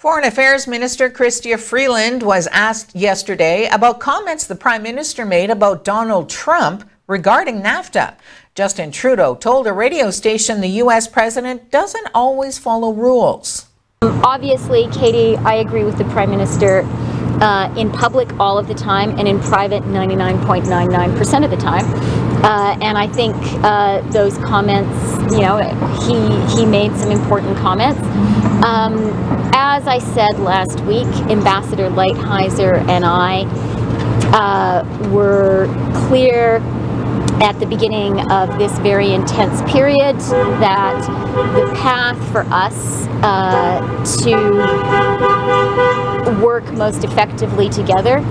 Foreign Affairs Minister Chrystia Freeland was asked yesterday about comments the Prime Minister made about Donald Trump regarding NAFTA. Justin Trudeau told a radio station the U.S. president doesn't always follow rules. Obviously, Katie, I agree with the Prime Minister in public all of the time and in private 99.99% of the time. And I think those comments, he made some important comments. As I said last week, Ambassador Lighthizer and I were clear at the beginning of this very intense period that the path for us to work most effectively together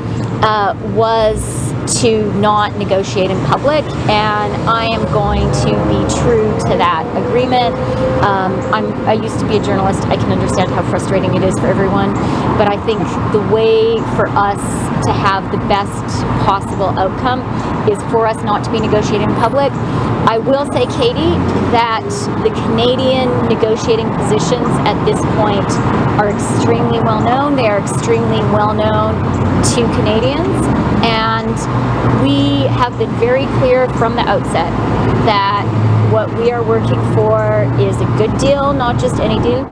was to not negotiate in public, and I am going to be true to that agreement. I used to be a journalist. I can understand how frustrating it is for everyone, but I think the way for us to have the best possible outcome is for us not to be negotiating in public. I will say, Katie, that the Canadian negotiating positions at this point are extremely well known. They are extremely well known to Canadians, and we have been very clear from the outset that what we are working for is a good deal, not just any deal.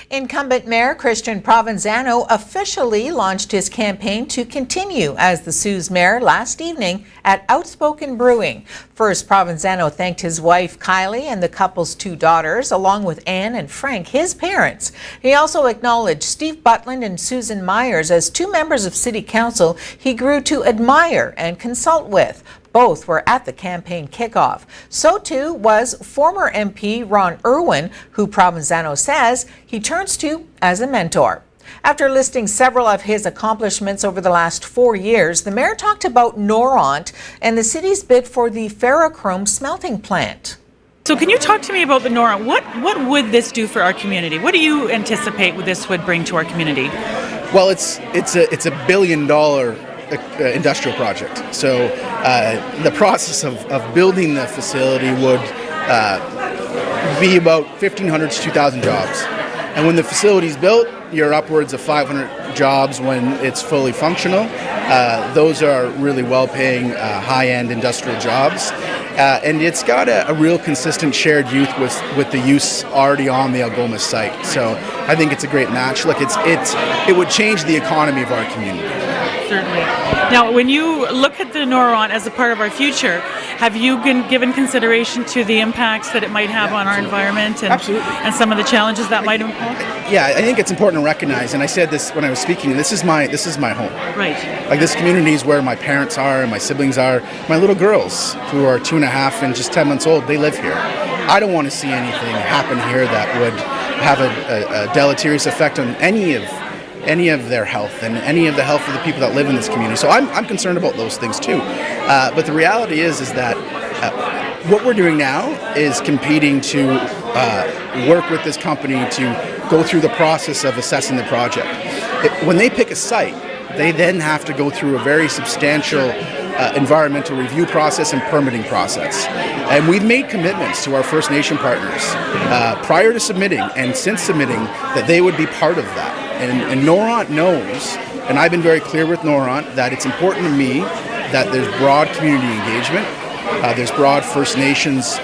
Incumbent Mayor Provenzano officially launched his campaign to continue as the Sault's mayor last evening at Outspoken Brewing. First, Provenzano thanked his wife Kylie and the couple's two daughters, along with Anne and Frank, his parents. He also acknowledged Steve Butland and Susan Myers as two members of City Council he grew to admire and consult with. Both were at the campaign kickoff. So too was former MP Ron Irwin, who Provenzano says he turns to as a mentor. After listing several of his accomplishments over the last 4 years, the mayor talked about Noront and the city's bid for the ferrochrome smelting plant. So can you talk to me about the Noront? What would this do for our community? What do you anticipate this would bring to our community? Well, it's a $1 billion industrial project. So the process of building the facility would be about 1,500 to 2,000 jobs. And when the facility's built, you're upwards of 500 jobs when it's fully functional. Those are really well-paying, high-end industrial jobs. And it's got a real consistent shared use with the use already on the Algoma site. So I think it's a great match. Look, it would change the economy of our community. Certainly. Now, when you look at the Noront as a part of our future, have you given consideration to the impacts that it might have on our environment and some of the challenges that might involve? Yeah, I think it's important to recognize, and I said this when I was speaking, this is my home. Right. Like, this community is where my parents are and my siblings are. My little girls, who are 2.5 and just 10 months old, they live here. I don't want to see anything happen here that would have a deleterious effect on any of their health and any of the health of the people that live in this community. So I'm concerned about those things too. But the reality is that what we're doing now is competing to work with this company to go through the process of assessing the project. When they pick a site, they then have to go through a very substantial environmental review process and permitting process. And we've made commitments to our First Nation partners prior to submitting and since submitting that they would be part of that. And Noront knows, and I've been very clear with Noront, that it's important to me that there's broad community engagement, there's broad First Nations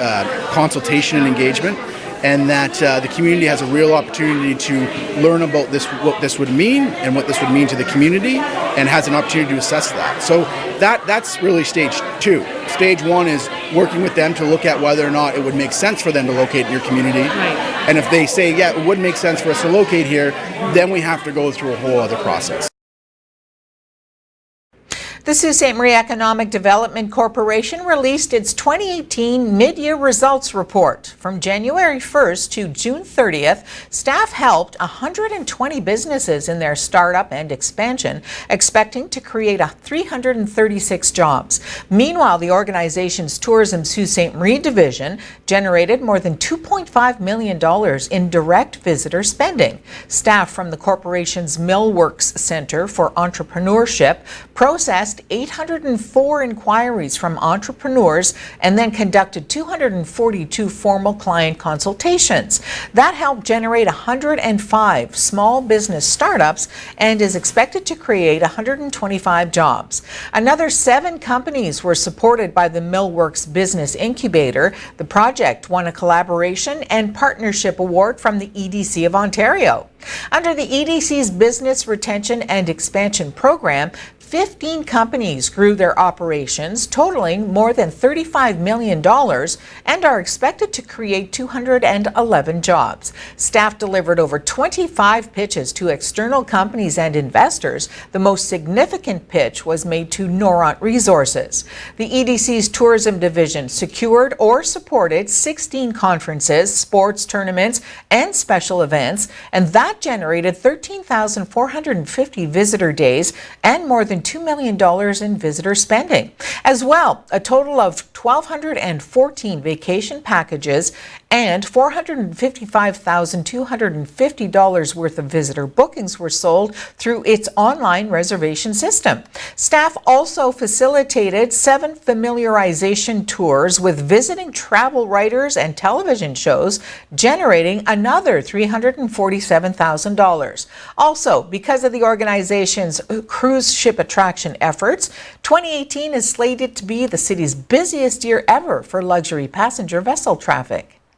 consultation and engagement, and that the community has a real opportunity to learn about what this would mean and what this would mean to the community, and has an opportunity to assess that. So that's really stage 2. Stage 1 is working with them to look at whether or not it would make sense for them to locate in your community. Right. And if they say, yeah, it would make sense for us to locate here, then we have to go through a whole other process. The Sault Ste. Marie Economic Development Corporation released its 2018 mid-year results report. From January 1st to June 30th, staff helped 120 businesses in their startup and expansion, expecting to create 336 jobs. Meanwhile, the organization's Tourism Sault Ste. Marie division generated more than $2.5 million in direct visitor spending. Staff from the corporation's Millworks Center for Entrepreneurship processed processed 804 inquiries from entrepreneurs and then conducted 242 formal client consultations. That helped generate 105 small business startups and is expected to create 125 jobs. Another 7 companies were supported by the Millworks Business Incubator. The project won a collaboration and partnership award from the EDC of Ontario. Under the EDC's Business Retention and Expansion Program, 15 companies grew their operations, totaling more than $35 million, and are expected to create 211 jobs. Staff delivered over 25 pitches to external companies and investors. The most significant pitch was made to Noront Resources. The EDC's tourism division secured or supported 16 conferences, sports tournaments, and special events, and that generated 13,450 visitor days and more than $2 million in visitor spending. As well, a total of 1,214 vacation packages and $455,250 worth of visitor bookings were sold through its online reservation system. Staff also facilitated 7 familiarization tours with visiting travel writers and television shows, generating another $347,000. Also, because of the organization's cruise ship attraction efforts, 2018 is slated to be the city's busiest year ever for luxury passenger vessel traffic.